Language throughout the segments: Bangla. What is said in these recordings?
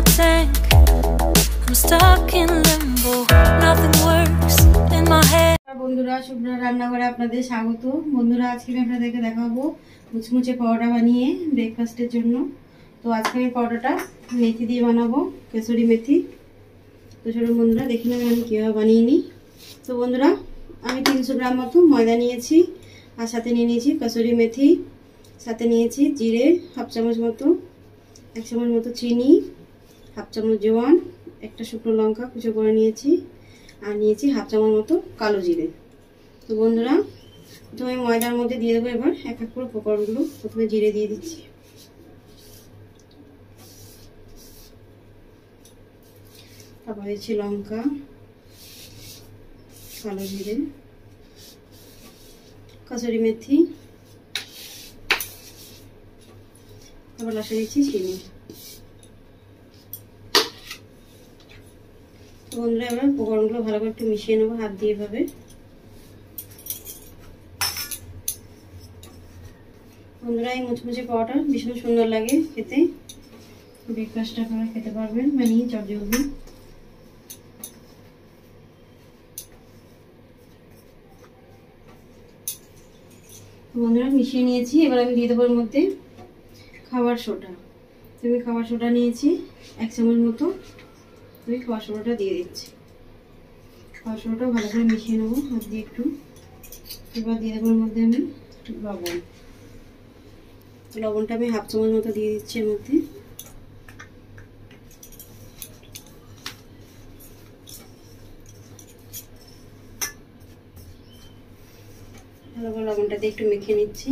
my tank. I'm stuck in limbo. Nothing works in my head. বন্ধুরা, শুভ্রা রান্নাঘরে আপনাদের স্বাগত। বন্ধুরা, আজকে আমি আপনাদেরকে দেখাবো মুচমুচে পরোটা বানিয়ে ব্রেকফাস্টের জন্য। তো আজকে আমি পরোটাটা মেথি দিয়ে বানাবো, কেসরি মেথি। তো চলুন বন্ধুরা, দেখে নেবেন আমি কীভাবে বানিয়ে নিই। তো বন্ধুরা, আমি 300 গ্রাম মতো ময়দা নিয়েছি, আর সাথে নিয়ে নিয়েছি কসুরি মেথি, সাথে নিয়েছি জিরে হাফ চামচ মতো, 1 চামচ মতো চিনি, হাফ চামচ জোয়ান, একটা শুকনো লঙ্কা কুচো করে নিয়েছি, আর নিয়েছি হাফ চামচ মতো কালো জিরে। তো বন্ধুরা, প্রথমে ময়দার মধ্যে দিয়ে দেবো এবার এক এক করে উপকরণগুলো। প্রথমে জিরে দিয়ে দিচ্ছি, তারপর দিচ্ছি লঙ্কা, কালো জিরে, কসুরি মেথি, তারপর লাস্টে দিচ্ছি চিনি। বন্ধুরা, এবার উপকরণগুলো ভালো করে একটু মিশিয়ে নেবো হাত দিয়ে এভাবে। বন্ধুরা, এই মুচমুচে পরোটা ভীষণ সুন্দর লাগে খেতে। ব্রেকফাস্টটা আপনারা খেতে পারবেন বানিয়ে চটজলদি। বন্ধুরা, মিশিয়ে নিয়েছি। এবার আমি দিয়ে দেবো এর মধ্যে খাবার সোডা। আমি খাবার সোডা নিয়েছি 1 চামচ মতো। আমি খাবার সোডাটা দিয়ে দিচ্ছি। খাবার সোডাটাও ভালো করে মিশিয়ে নেবো হাত দিয়ে একটু। এবার দিয়ে দেবো এর মধ্যে আমি লবণ। লবণটা আমি হাফ চামচ মতো দিয়ে দিচ্ছি এর মধ্যে। ভালো করে লবণটা দিয়ে একটু মেখে নিচ্ছি।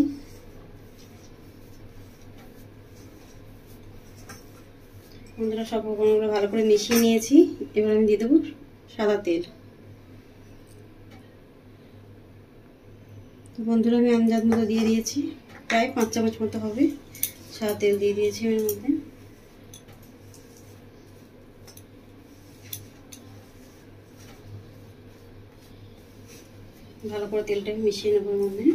বন্ধুরা, সব উপকরণগুলো ভালো করে মিশিয়ে নিয়েছি। এবার আমি দিয়ে দেবো সাদা তেল। তো বন্ধুরা, আমি আন্দাজ মতো দিয়ে দিয়েছি, প্রায় 5 চামচ মতো হবে সাদা তেল দিয়ে দিয়েছি এর মধ্যে। ভালো করে তেলটাকে মিশিয়ে নেবো এর মধ্যে।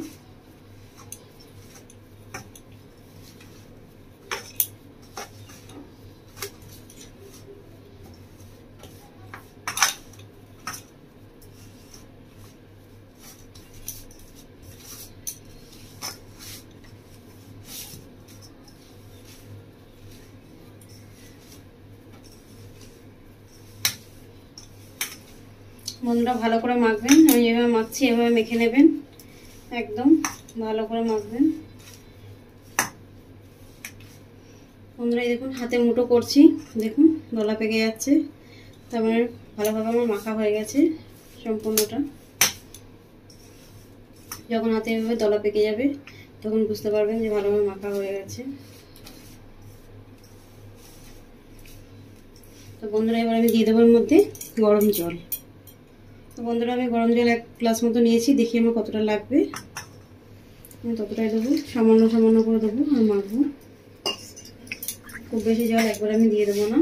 বন্ধুরা, ভালো করে মাখবেন। আমি যেভাবে মাখছি এভাবে মেখে নেবেন, একদম ভালো করে মাখবেন। বন্ধুরা, দেখুন হাতে মুঠো করছি, দেখুন দলা পেকে যাচ্ছে। তার মানে ভালোভাবে আমার মাখা হয়ে গেছে সম্পূর্ণটা। যখন হাতে এভাবে দলা পেকে যাবে তখন বুঝতে পারবেন যে ভালোভাবে মাখা হয়ে গেছে। তো বন্ধুরা, এবার আমি দিয়ে দেবো এর মধ্যে গরম জল। তো বন্ধুরা, আমি গরম জল 1 গ্লাস মতো নিয়েছি। দেখি আমার কতটা লাগবে, আমি ততটাই দেবো। সামান্য সামান্য করে দেবো আর মাখবো। খুব বেশি জল একবার আমি দিয়ে দেবো না।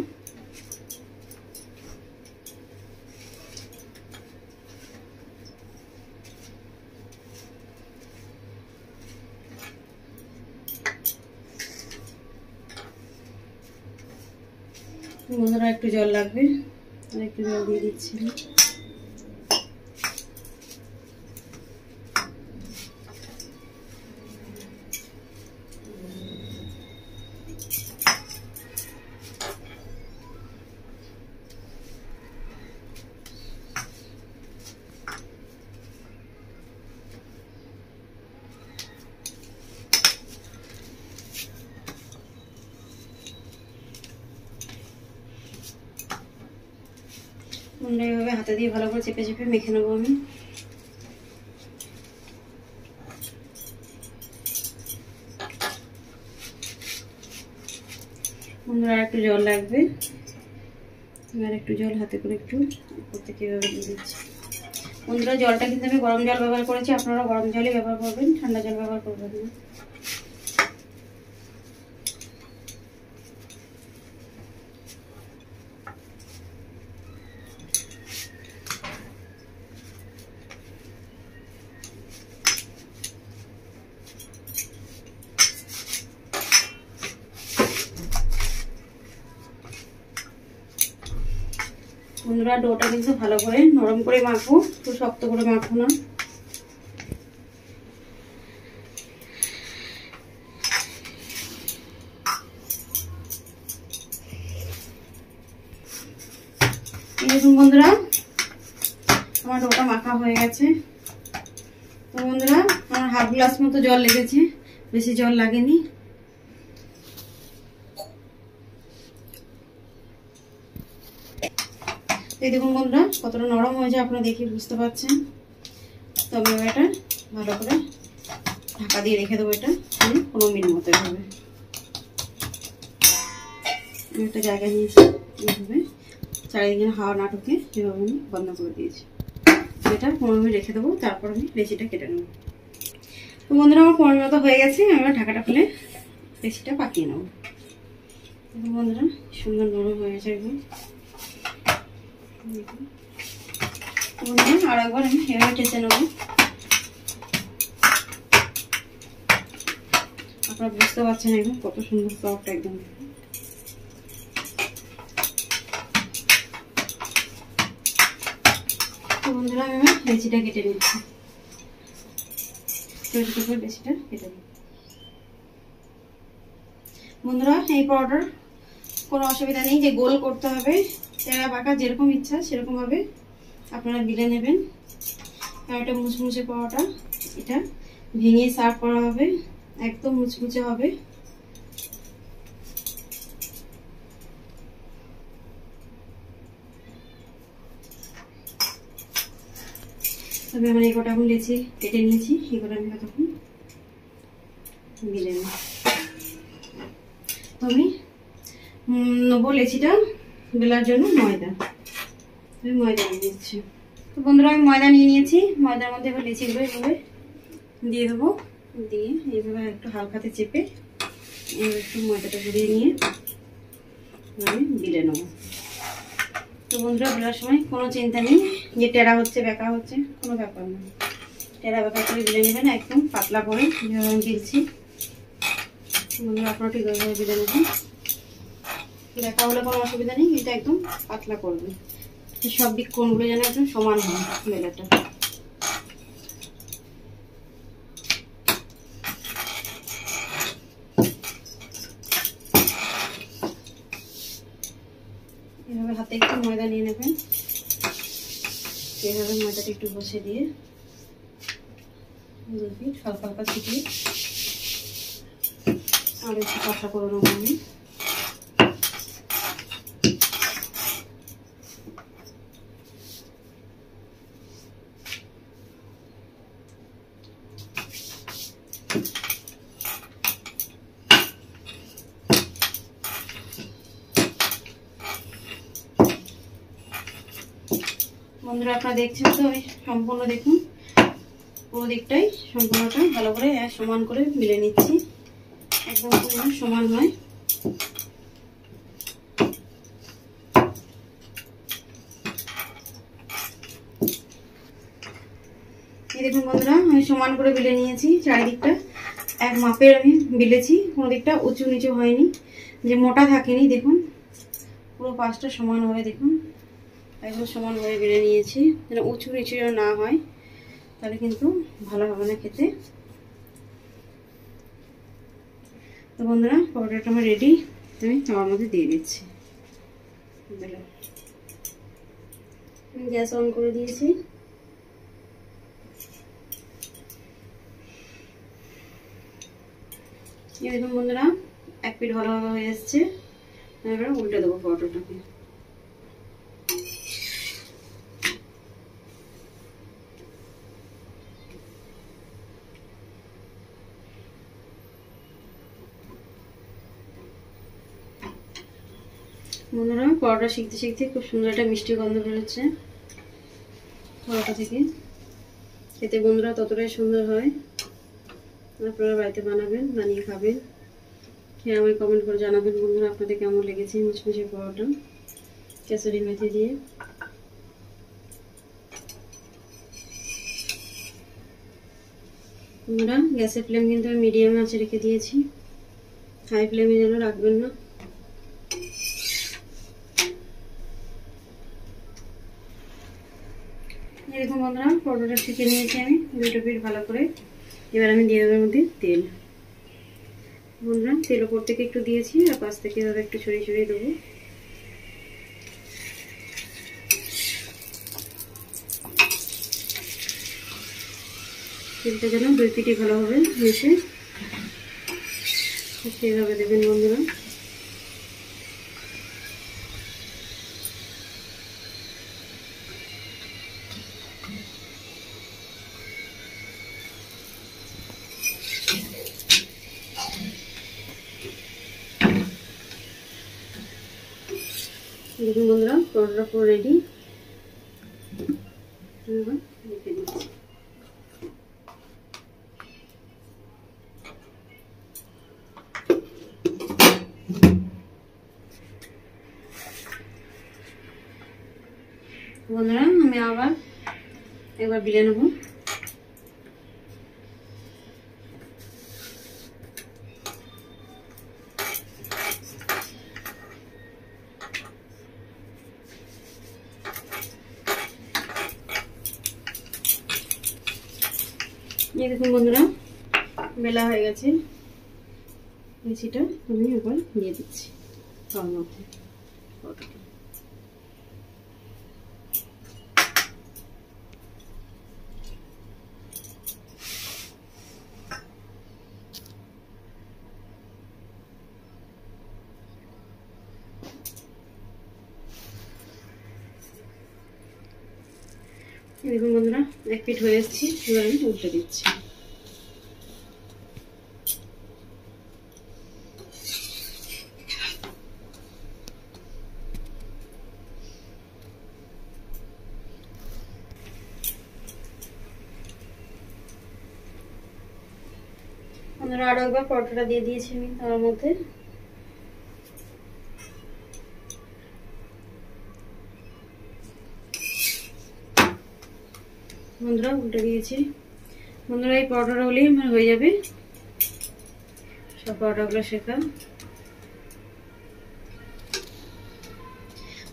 বন্ধুরা, একটু জল লাগবে, আর একটু জল দিয়ে দিচ্ছি। বন্ধুরা, এইভাবে হাতে দিয়ে ভালো করে চেপে চেপে মেখে নেবো আমি। বন্ধুরা, আর একটু জল লাগবে, আর একটু জল হাতে করে একটু উপর থেকে এভাবে দিয়ে দিচ্ছি। বন্ধুরা, জলটা কিন্তু আমি গরম জল ব্যবহার করেছি, আপনারা গরম জলই ব্যবহার করবেন, ঠান্ডা জল ব্যবহার করবেন না। বন্ধুরা ডোটা কিন্তু ভালো করে নরম করে মাখবো, খুব শক্ত করে মাখবো না। দেখুন বন্ধুরা আমার ডোটা মাখা হয়ে গেছে। তো বন্ধুরা আমার হাফ গ্লাস মতো জল লেগেছে, বেশি জল লাগেনি। এই দেখুন বন্ধুরা কতটা নরম হয়েছে আপনারা দেখে বুঝতে পারছেন। তো আমি এটা ভালো করে ঢাকা দিয়ে রেখে দেবো, এটা 15 মিনিট মতো হবে। আমি একটা জায়গায় নিয়েছি, এইভাবে চারিদিকে হাওয়া না ঢুকে এভাবে আমি বন্ধ করে দিয়েছি। এটা 15 মিনিট রেখে দেবো, তারপর আমি লেচিটা কেটে নেবো। তো বন্ধুরা আমার 15 মিনিট হয়ে গেছে, আমি ঢাকাটা খুলে লেচিটা পাকিয়ে নেবো। দেখুন বন্ধুরা সুন্দর নরম হয়ে গেছে একদম। আর একবার আমি এভাবে টেঁচে নেবো, আপনারা বুঝতে পারছেন একদম কত সুন্দর সফট একদম। বন্ধুরা আমি লেচিটা কেটে নিচ্ছি, লেচিটা কেটে নিই। বন্ধুরা এই পরোটার কোনো অসুবিধা নেই যে গোল করতে হবে, তেরা বাঁকা যেরকম ইচ্ছা সেরকম ভাবে আপনারা বেলে নেবেন। আর এটা মুচমুচে পরোটা, এটা ভেঙে সার্ভ করা হবে, একদম মুচমুচে হবে। তবে আমার এই কটা এখন লেচি কেটে নিয়েছি, এই কটা আমি তখন বেলে নেব। তো আমি নেবো লেচিটা বেলার জন্য ময়দা, আমি ময়দা নিয়ে নিচ্ছি। তো বন্ধুরা আমি ময়দা নিয়ে নিয়েছি, ময়দার মধ্যে এবার লেচিগুলো এইভাবে দিয়ে দেবো, দিয়ে এইভাবে একটু হালকাতে চেপে এবার একটু ময়দাটা ঘুরিয়ে নিয়ে আমি বেলে নেবো। তো বন্ধুরা বেলার সময় কোনো চিন্তা নেই যে টেরা হচ্ছে বেঁকা হচ্ছে, কোনো ব্যাপার না। টেরা বেঁকা করে বেলে নেবেন একদম পাতলা করে, যেভাবে আমি বেলছি। বন্ধুরা আপনারা ঠিক ওইভাবে বেলে নেবেন, বেঁকা হলে কোনো অসুবিধা নেই, কিন্তু একদম পাতলা করবেন, সব দিক কোণগুলো যেন একদম সমান হয় বেলাটা। এভাবে হাতে একটু ময়দা নিয়ে নেবেন, এভাবে ময়দাটা একটু বসে দিয়ে হালকা হালকা ছিটিয়ে আর একটু পাতলা করে নেবো আমি। বন্ধুরা আপনারা দেখছেন তো, আমি সম্পূর্ণ দেখুন পুরো দিকটাই সম্পূর্ণটা ভালো করে সমান করে মিলে নিচ্ছি, একদম সমান হয়। এই দেখুন বন্ধুরা আমি সমান করে বেলে নিয়েছি, চারিদিকটা এক মাপের আমি বেলেছি, কোনো দিকটা উঁচু নিচু হয়নি, যে মোটা থাকেনি। দেখুন পুরো পাশটা সমান হবে, দেখুন একদম সমান করে বেলে নিয়েছি, যেন উঁচু নিচু যেন না হয়, তাহলে কিন্তু ভালো হবে না খেতে। তো বন্ধুরা পরোটাটা আমার রেডি, আমি তাওয়ার মধ্যে দিয়ে দিচ্ছি। আমি গ্যাস অন করে দিয়েছি। দেখুন বন্ধুরা এক পিঠ ভালোভাবে হয়ে এসছে, এবার উল্টে দেবো পরোটাটাকে। বন্ধুরা পরোটা শিখতে শিখতে খুব সুন্দর একটা মিষ্টি গন্ধ বেরোচ্ছে পরোটা থেকে, খেতে বন্ধুরা ততটাই সুন্দর হয়। আপনারা বাড়িতে বানাবেন, বানিয়ে খাবেন, খেয়ে আমায় কমেন্ট করে জানাবেন বন্ধুরা আপনাদের কেমন লেগেছে মুচমুচে পরোটা কেসরি মেথি দিয়ে। বন্ধুরা গ্যাসের ফ্লেম কিন্তু আমি মিডিয়াম আঁচে রেখে দিয়েছি, হাই ফ্লেমে যেন রাখবেন না। দেখুন বন্ধুরা, পরোটাটা শিখে নিয়েছি আমি দুটো পিঠ ভালো করে। এবার আমি দিয়ে দেবো এর মধ্যে তেল। বন্ধুরা, তেল ওপর থেকে একটু দিয়েছি আর পাশ থেকে এভাবে একটু ছড়িয়ে ছড়িয়ে দেবো। তেলটা যেন দুই পিঠে ভালোভাবে মিশে, সেইভাবে দেবেন বন্ধুরা। দেখুন বন্ধুরা, পরোটা পুরো রেডি। রেখে দিচ্ছি। বন্ধুরা, আমি আবার একবার বেলে নেব। এই দেখুন বন্ধুরা, বেলা হয়ে গেছে। মিষ্টিটা আমি এবার দিয়ে দিচ্ছি তার মধ্যে। দেখুন বন্ধুরা, এক পিঠ হয়ে এসেছি। এবার আমি উল্টে দিচ্ছি। বন্ধুরা, আরো একবার পরোটাটা দিয়ে দিয়েছি আমি তার মধ্যে। বন্ধুরা, উল্টে দিয়েছি। বন্ধুরা, এই পরোটাটা হলেই আমার হয়ে যাবে সব পরোটাগুলো শেখা।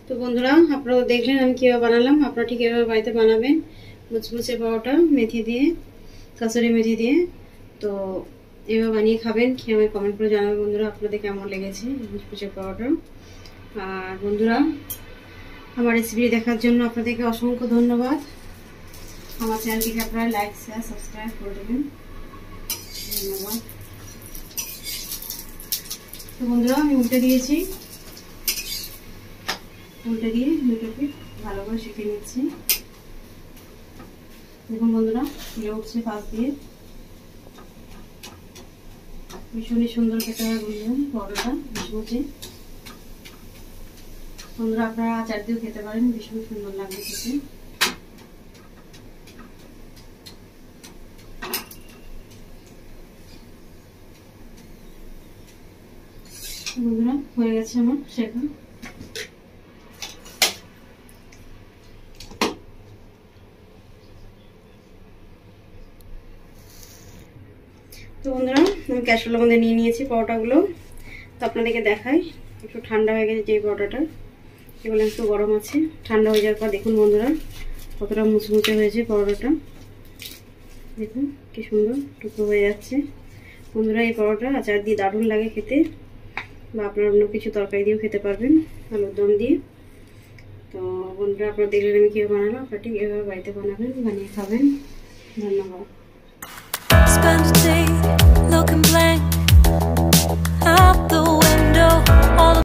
তো বন্ধুরা, আপনারা দেখলেন আমি কীভাবে বানালাম। আপনারা ঠিক এভাবে বাড়িতে বানাবেন মুচমুচে পরোটা মেথি দিয়ে, কাসুরি মেথি দিয়ে। তো এভাবে বানিয়ে খাবেন, খেয়ে আমায় কমেন্ট করে জানাবেন বন্ধুরা আপনাদের কেমন লেগেছে মুচমুচে পরোটা। আর বন্ধুরা, আমার রেসিপি দেখার জন্য আপনাদেরকে অসংখ্য ধন্যবাদ। আমার চ্যানেলটিকে আপনারা লাইক শেয়ার সাবস্ক্রাইব করে দেবেন। ধন্যবাদ। তো বন্ধুরা, আমি উল্টে দিয়েছি। উল্টে দিয়ে দুটো পিঠ ভালো করে শিখে নিচ্ছি। দেখুন বন্ধুরা, ফুলে উঠছে পাশ দিয়ে। ভীষণই সুন্দর খেতে হয় বন্ধুরা পরোটা মুচমুচে। বন্ধুরা, আপনারা আচার দিয়েও খেতে পারেন, ভীষণ সুন্দর লাগবে খেতে। বন্ধুরা, হয়ে গেছে আমার শেখা। তো বন্ধুরা, আমি ক্যাসরোলের মধ্যে নিয়ে নিয়েছি পরোটাগুলো। তো আপনাদেরকে দেখাই। একটু ঠান্ডা হয়ে গেছে যে পরোটাটা, এগুলো একটু গরম আছে। ঠান্ডা হয়ে যাওয়ার পর দেখুন বন্ধুরা কতটা মুচমুচে হয়েছে পরোটাটা। দেখুন কি সুন্দর টুকরো হয়ে যাচ্ছে। বন্ধুরা, এই পরোটা আচার দিয়ে দারুণ লাগে খেতে, বা আপনারা অন্য কিছু তরকারি দিয়েও খেতে পারবেন, আলুর দম দিয়ে। তো বন্ধুরা, আপনারা দেখলেন আমি কীভাবে বানালাম। আপনারা ঠিক এভাবে বাড়িতে বানাবেন, বানিয়ে খাবেন। ধন্যবাদ।